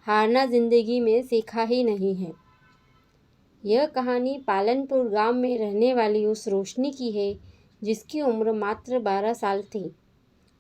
हारना जिंदगी में सीखा ही नहीं है। यह कहानी पालनपुर गांव में रहने वाली उस रोशनी की है जिसकी उम्र मात्र 12 साल थी।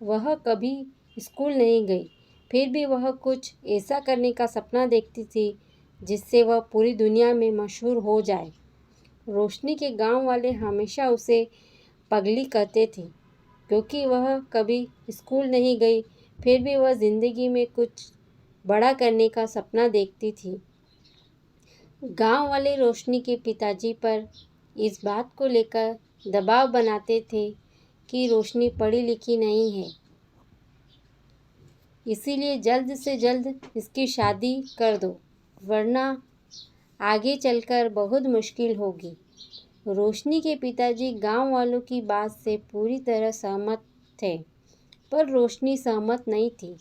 वह कभी स्कूल नहीं गई, फिर भी वह कुछ ऐसा करने का सपना देखती थी जिससे वह पूरी दुनिया में मशहूर हो जाए। रोशनी के गांव वाले हमेशा उसे पगली कहते थे क्योंकि वह कभी स्कूल नहीं गई, फिर भी वह ज़िंदगी में कुछ बड़ा करने का सपना देखती थी। गांव वाले रोशनी के पिताजी पर इस बात को लेकर दबाव बनाते थे कि रोशनी पढ़ी लिखी नहीं है, इसीलिए जल्द से जल्द इसकी शादी कर दो, वरना आगे चलकर बहुत मुश्किल होगी। रोशनी के पिताजी गांव वालों की बात से पूरी तरह सहमत थे, पर रोशनी सहमत नहीं थी।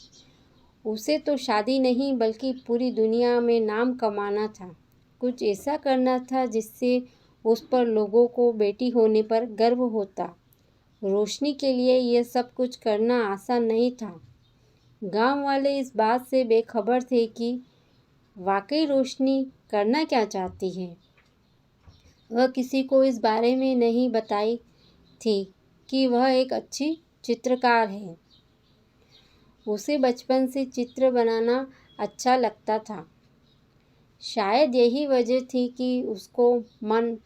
उसे तो शादी नहीं बल्कि पूरी दुनिया में नाम कमाना था, कुछ ऐसा करना था जिससे उस पर लोगों को बेटी होने पर गर्व होता। रोशनी के लिए यह सब कुछ करना आसान नहीं था। गांव वाले इस बात से बेखबर थे कि वाकई रोशनी करना क्या चाहती है। वह किसी को इस बारे में नहीं बताई थी कि वह एक अच्छी चित्रकार है। उसे बचपन से चित्र बनाना अच्छा लगता था। शायद यही वजह थी कि उसको मन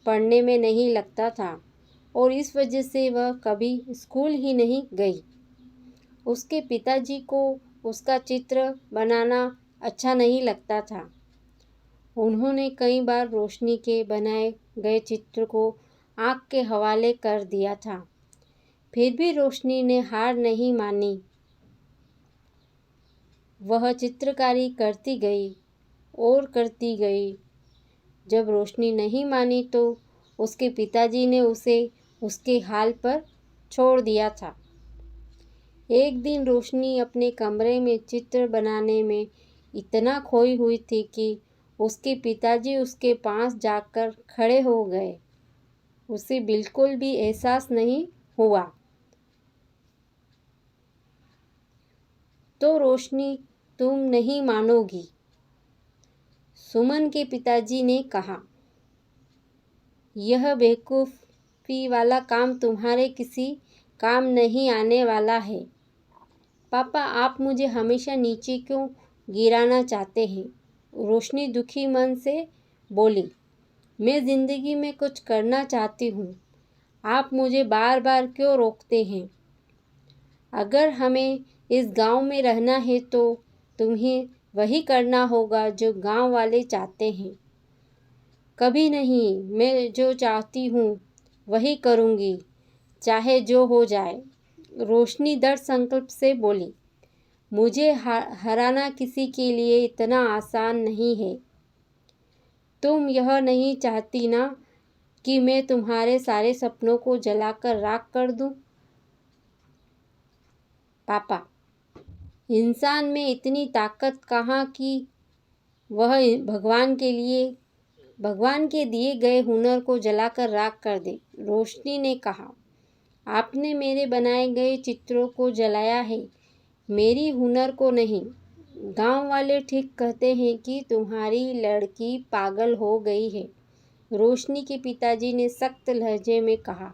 पढ़ने में नहीं लगता था और इस वजह से वह कभी स्कूल ही नहीं गई। उसके पिताजी को उसका चित्र बनाना अच्छा नहीं लगता था। उन्होंने कई बार रोशनी के बनाए गए चित्र को आग के हवाले कर दिया था, फिर भी रोशनी ने हार नहीं मानी। वह चित्रकारी करती गई और करती गई। जब रोशनी नहीं मानी तो उसके पिताजी ने उसे उसके हाल पर छोड़ दिया था। एक दिन रोशनी अपने कमरे में चित्र बनाने में इतना खोई हुई थी कि उसके पिताजी उसके पास जाकर खड़े हो गए। उसे बिल्कुल भी एहसास नहीं हुआ। तो रोशनी, तुम नहीं मानोगी, सुमन के पिताजी ने कहा। यह बेवकूफ़ी वाला काम तुम्हारे किसी काम नहीं आने वाला है। पापा, आप मुझे हमेशा नीचे क्यों गिराना चाहते हैं? रोशनी दुखी मन से बोली। मैं ज़िंदगी में कुछ करना चाहती हूँ, आप मुझे बार बार क्यों रोकते हैं? अगर हमें इस गांव में रहना है तो तुम्हें वही करना होगा जो गांव वाले चाहते हैं। कभी नहीं, मैं जो चाहती हूँ वही करूँगी, चाहे जो हो जाए। रोशनी दृढ़ संकल्प से बोली। मुझे हराना किसी के लिए इतना आसान नहीं है। तुम यह नहीं चाहती ना कि मैं तुम्हारे सारे सपनों को जलाकर राख कर दूं? पापा, इंसान में इतनी ताकत कहाँ कि वह भगवान के दिए गए हुनर को जलाकर राख कर दे। रोशनी ने कहा। आपने मेरे बनाए गए चित्रों को जलाया है, मेरी हुनर को नहीं। गांव वाले ठीक कहते हैं कि तुम्हारी लड़की पागल हो गई है, रोशनी के पिताजी ने सख्त लहजे में कहा।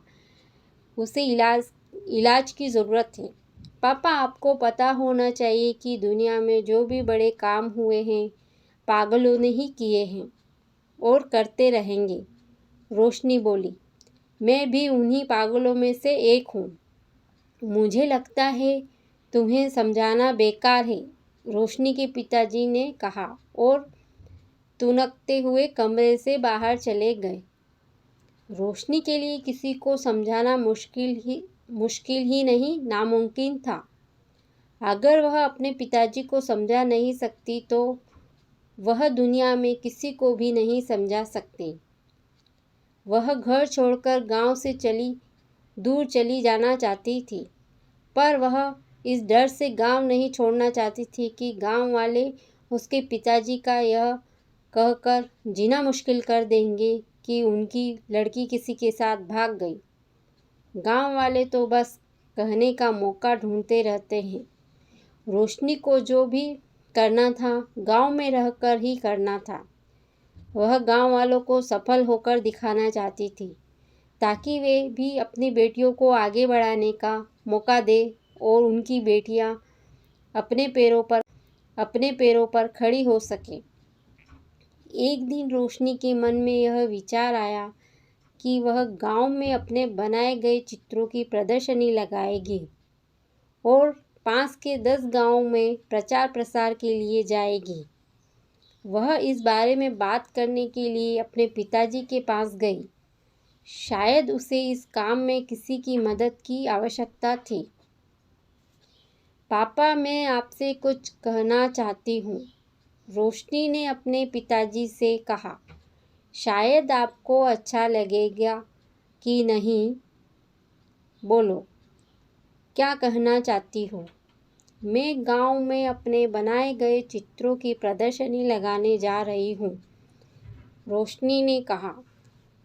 उसे इलाज की ज़रूरत है। पापा, आपको पता होना चाहिए कि दुनिया में जो भी बड़े काम हुए हैं पागलों ने ही किए हैं और करते रहेंगे। रोशनी बोली। मैं भी उन्हीं पागलों में से एक हूँ। मुझे लगता है तुम्हें समझाना बेकार है, रोशनी के पिताजी ने कहा और तुनकते हुए कमरे से बाहर चले गए। रोशनी के लिए किसी को समझाना मुश्किल ही नहीं, नामुमकिन था। अगर वह अपने पिताजी को समझा नहीं सकती तो वह दुनिया में किसी को भी नहीं समझा सकती। वह घर छोड़कर गांव से दूर चली जाना चाहती थी, पर वह इस डर से गांव नहीं छोड़ना चाहती थी कि गांव वाले उसके पिताजी का यह कहकर जीना मुश्किल कर देंगे कि उनकी लड़की किसी के साथ भाग गई। गांव वाले तो बस कहने का मौका ढूंढते रहते हैं। रोशनी को जो भी करना था, गांव में रहकर ही करना था। वह गांव वालों को सफल होकर दिखाना चाहती थी, ताकि वे भी अपनी बेटियों को आगे बढ़ाने का मौका दे और उनकी बेटियां अपने पैरों पर खड़ी हो सके। एक दिन रोशनी के मन में यह विचार आया कि वह गांव में अपने बनाए गए चित्रों की प्रदर्शनी लगाएगी और पास के 10 गांवों में प्रचार प्रसार के लिए जाएगी। वह इस बारे में बात करने के लिए अपने पिताजी के पास गई। शायद उसे इस काम में किसी की मदद की आवश्यकता थी। पापा, मैं आपसे कुछ कहना चाहती हूँ, रोशनी ने अपने पिताजी से कहा। शायद आपको अच्छा लगेगा कि नहीं, बोलो, क्या कहना चाहती हो? मैं गांव में अपने बनाए गए चित्रों की प्रदर्शनी लगाने जा रही हूँ, रोशनी ने कहा।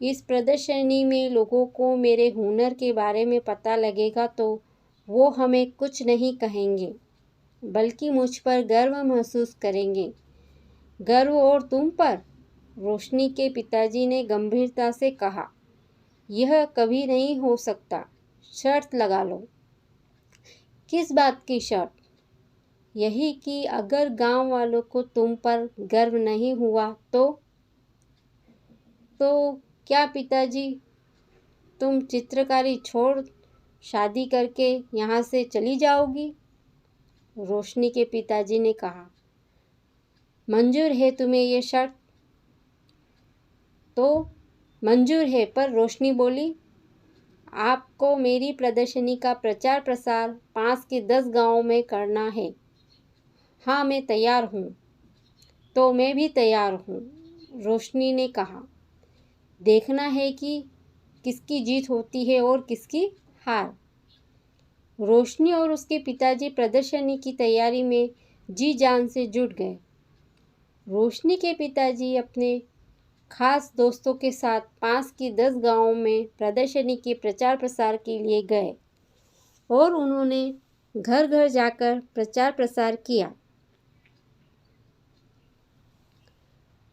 इस प्रदर्शनी में लोगों को मेरे हुनर के बारे में पता लगेगा तो वो हमें कुछ नहीं कहेंगे, बल्कि मुझ पर गर्व महसूस करेंगे। गर्व? और तुम पर? रोशनी के पिताजी ने गंभीरता से कहा। यह कभी नहीं हो सकता। शर्त लगा लो। किस बात की शर्त? यही कि अगर गांव वालों को तुम पर गर्व नहीं हुआ तो क्या पिताजी, तुम चित्रकारी छोड़ शादी करके यहाँ से चली जाओगी? रोशनी के पिताजी ने कहा। मंजूर है तुम्हें ये शर्त? तो मंजूर है, पर रोशनी बोली, आपको मेरी प्रदर्शनी का प्रचार प्रसार पास के 10 गांवों में करना है। हाँ, मैं तैयार हूँ। तो मैं भी तैयार हूँ, रोशनी ने कहा। देखना है कि किसकी जीत होती है और किसकी हार। रोशनी और उसके पिताजी प्रदर्शनी की तैयारी में जी जान से जुट गए। रोशनी के पिताजी अपने खास दोस्तों के साथ पास की 10 गांवों में प्रदर्शनी के प्रचार प्रसार के लिए गए और उन्होंने घर घर जाकर प्रचार प्रसार किया।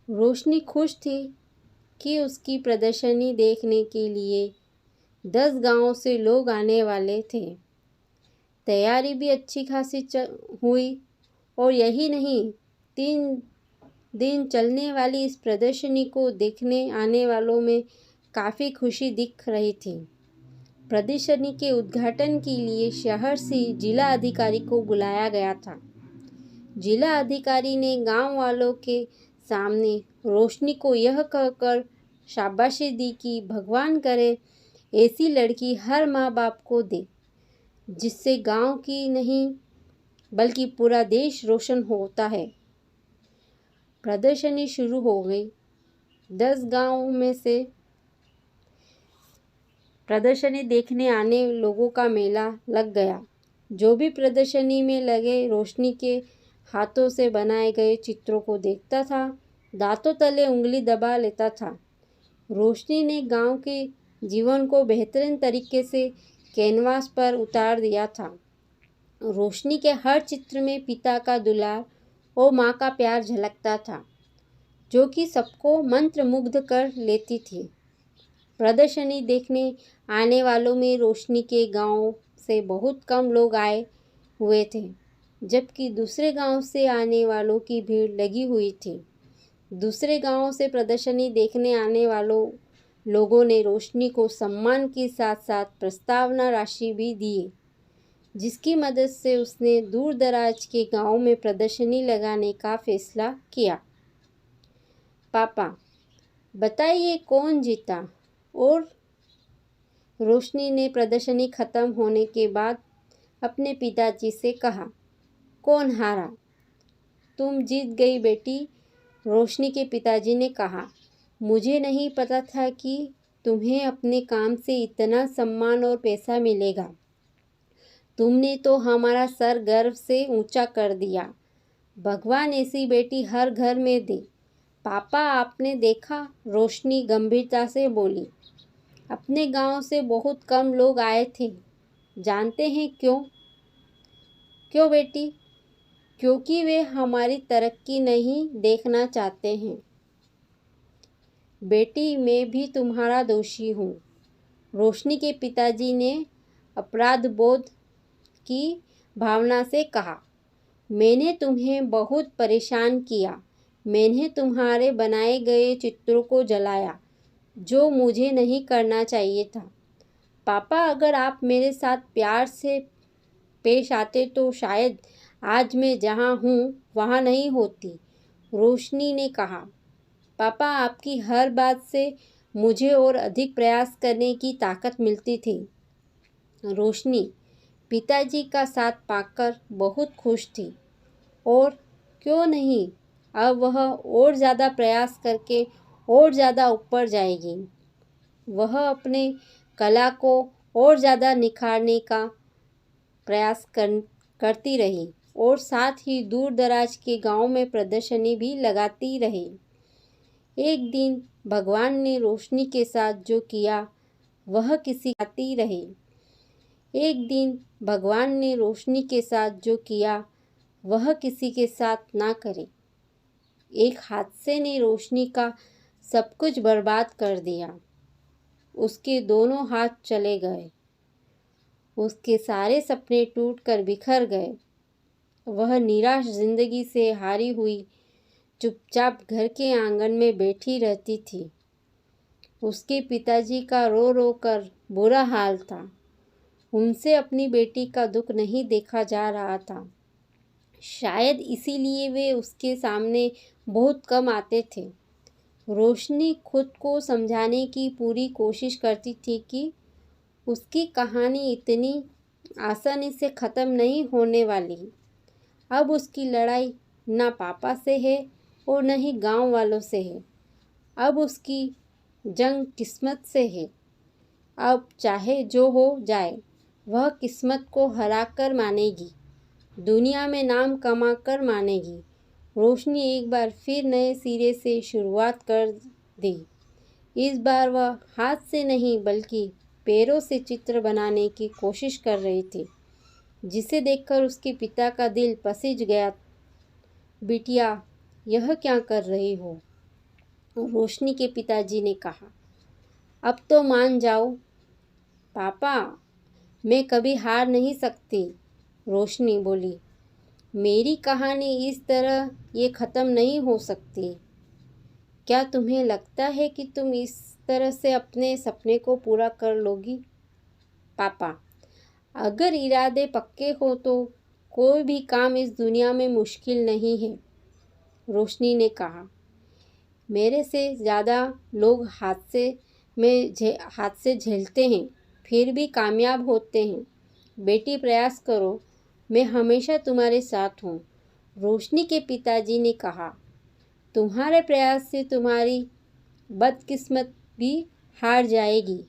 रोशनी खुश थी कि उसकी प्रदर्शनी देखने के लिए 10 गांवों से लोग आने वाले थे। तैयारी भी अच्छी खासी हुई और यही नहीं, 3 दिन चलने वाली इस प्रदर्शनी को देखने आने वालों में काफ़ी खुशी दिख रही थी। प्रदर्शनी के उद्घाटन के लिए शहर से जिला अधिकारी को बुलाया गया था। जिला अधिकारी ने गांव वालों के सामने रोशनी को यह कहकर शाबाशी दी कि भगवान करे ऐसी लड़की हर माँ बाप को दे, जिससे गांव की नहीं बल्कि पूरा देश रोशन होता है। प्रदर्शनी शुरू हो गई। 10 गांवों में से प्रदर्शनी देखने आने लोगों का मेला लग गया। जो भी प्रदर्शनी में लगे रोशनी के हाथों से बनाए गए चित्रों को देखता था, दांतों तले उंगली दबा लेता था। रोशनी ने गांव के जीवन को बेहतरीन तरीके से कैनवास पर उतार दिया था। रोशनी के हर चित्र में पिता का दुलार और माँ का प्यार झलकता था, जो कि सबको मंत्रमुग्ध कर लेती थी। प्रदर्शनी देखने आने वालों में रोशनी के गांव से बहुत कम लोग आए हुए थे, जबकि दूसरे गांव से आने वालों की भीड़ लगी हुई थी। दूसरे गांवों से प्रदर्शनी देखने आने वालों लोगों ने रोशनी को सम्मान के साथ साथ प्रस्तावना राशि भी दी, जिसकी मदद से उसने दूर दराज के गांव में प्रदर्शनी लगाने का फैसला किया। पापा, बताइए कौन जीता? और रोशनी ने प्रदर्शनी खत्म होने के बाद अपने पिताजी से कहा। कौन हारा? तुम जीत गई बेटी, रोशनी के पिताजी ने कहा। मुझे नहीं पता था कि तुम्हें अपने काम से इतना सम्मान और पैसा मिलेगा। तुमने तो हमारा सर गर्व से ऊंचा कर दिया। भगवान ऐसी बेटी हर घर में दे। पापा, आपने देखा, रोशनी गंभीरता से बोली। अपने गांव से बहुत कम लोग आए थे। जानते हैं क्यों? क्यों बेटी? क्योंकि वे हमारी तरक्की नहीं देखना चाहते हैं। बेटी, मैं भी तुम्हारा दोषी हूँ, रोशनी के पिताजी ने अपराध बोध की भावना से कहा। मैंने तुम्हें बहुत परेशान किया। मैंने तुम्हारे बनाए गए चित्रों को जलाया, जो मुझे नहीं करना चाहिए था। पापा, अगर आप मेरे साथ प्यार से पेश आते तो शायद आज मैं जहाँ हूँ वहाँ नहीं होती, रोशनी ने कहा। पापा, आपकी हर बात से मुझे और अधिक प्रयास करने की ताकत मिलती थी। रोशनी पिताजी का साथ पाकर बहुत खुश थी, और क्यों नहीं, अब वह और ज़्यादा प्रयास करके और ज़्यादा ऊपर जाएगी। वह अपने कला को और ज़्यादा निखारने का प्रयास करती रही और साथ ही दूर दराज के गांव में प्रदर्शनी भी लगाती रही। एक दिन भगवान ने रोशनी के साथ जो किया वह किसी आती रही। एक दिन भगवान ने रोशनी के साथ जो किया वह किसी के साथ ना करे। एक हादसे ने रोशनी का सब कुछ बर्बाद कर दिया। उसके दोनों हाथ चले गए। उसके सारे सपने टूटकर बिखर गए। वह निराश जिंदगी से हारी हुई चुपचाप घर के आंगन में बैठी रहती थी। उसके पिताजी का रो रो कर बुरा हाल था। उनसे अपनी बेटी का दुख नहीं देखा जा रहा था। शायद इसीलिए वे उसके सामने बहुत कम आते थे। रोशनी खुद को समझाने की पूरी कोशिश करती थी कि उसकी कहानी इतनी आसानी से ख़त्म नहीं होने वाली। अब उसकी लड़ाई ना पापा से है और न ही गांव वालों से है। अब उसकी जंग किस्मत से है। अब चाहे जो हो जाए, वह किस्मत को हराकर मानेगी, दुनिया में नाम कमाकर मानेगी। रोशनी एक बार फिर नए सिरे से शुरुआत कर दी। इस बार वह हाथ से नहीं बल्कि पैरों से चित्र बनाने की कोशिश कर रही थी, जिसे देखकर उसके पिता का दिल पसीज गया। बिटिया, यह क्या कर रही हो? रोशनी के पिताजी ने कहा। अब तो मान जाओ। पापा, मैं कभी हार नहीं सकती, रोशनी बोली। मेरी कहानी इस तरह ये ख़त्म नहीं हो सकती। क्या तुम्हें लगता है कि तुम इस तरह से अपने सपने को पूरा कर लोगी? पापा, अगर इरादे पक्के हो तो कोई भी काम इस दुनिया में मुश्किल नहीं है, रोशनी ने कहा। मेरे से ज़्यादा लोग हादसे झेलते हैं, फिर भी कामयाब होते हैं। बेटी, प्रयास करो, मैं हमेशा तुम्हारे साथ हूँ, रोशनी के पिताजी ने कहा। तुम्हारे प्रयास से तुम्हारी बदकिस्मत भी हार जाएगी।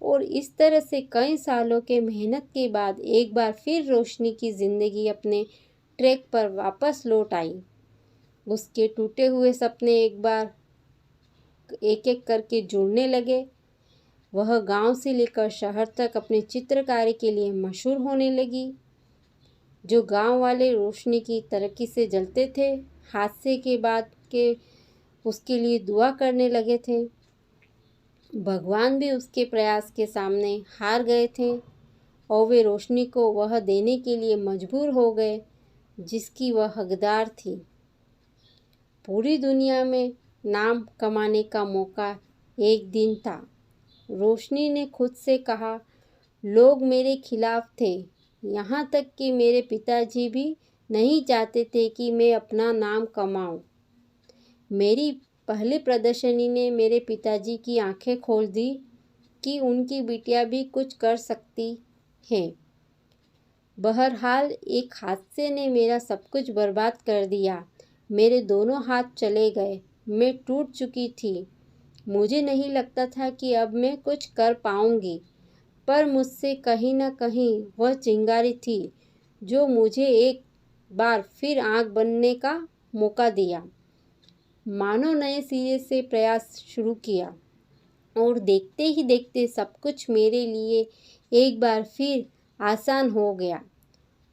और इस तरह से कई सालों के मेहनत के बाद एक बार फिर रोशनी की ज़िंदगी अपने ट्रैक पर वापस लौट आई। उसके टूटे हुए सपने एक एक करके जुड़ने लगे। वह गांव से लेकर शहर तक अपने चित्रकारी के लिए मशहूर होने लगी। जो गांव वाले रोशनी की तरक्की से जलते थे, हादसे के बाद के उसके लिए दुआ करने लगे थे। भगवान भी उसके प्रयास के सामने हार गए थे और वे रोशनी को वह देने के लिए मजबूर हो गए जिसकी वह हकदार थी। पूरी दुनिया में नाम कमाने का मौका एक दिन था। रोशनी ने खुद से कहा, लोग मेरे खिलाफ थे, यहाँ तक कि मेरे पिताजी भी नहीं चाहते थे कि मैं अपना नाम कमाऊं। मेरी पहली प्रदर्शनी ने मेरे पिताजी की आंखें खोल दी कि उनकी बिटिया भी कुछ कर सकती है। बहरहाल एक हादसे ने मेरा सब कुछ बर्बाद कर दिया। मेरे दोनों हाथ चले गए। मैं टूट चुकी थी। मुझे नहीं लगता था कि अब मैं कुछ कर पाऊंगी, पर मुझसे कहीं ना कहीं वह चिंगारी थी जो मुझे एक बार फिर आग बनने का मौका दिया। मानो नए सिरे से प्रयास शुरू किया और देखते ही देखते सब कुछ मेरे लिए एक बार फिर आसान हो गया।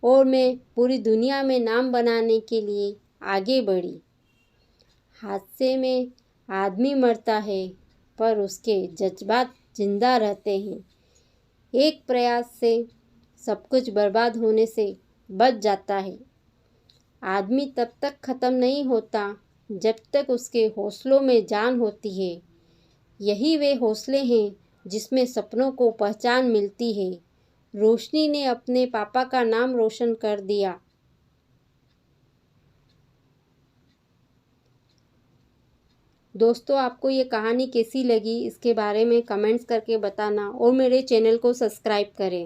और मैं पूरी दुनिया में नाम बनाने के लिए आगे बढ़ी। हादसे में आदमी मरता है पर उसके जज्बात जिंदा रहते हैं। एक प्रयास से सब कुछ बर्बाद होने से बच जाता है। आदमी तब तक ख़त्म नहीं होता जब तक उसके हौसलों में जान होती है। यही वे हौसले हैं जिसमें सपनों को पहचान मिलती है। रोशनी ने अपने पापा का नाम रोशन कर दिया। दोस्तों, आपको ये कहानी कैसी लगी इसके बारे में कमेंट्स करके बताना और मेरे चैनल को सब्सक्राइब करें।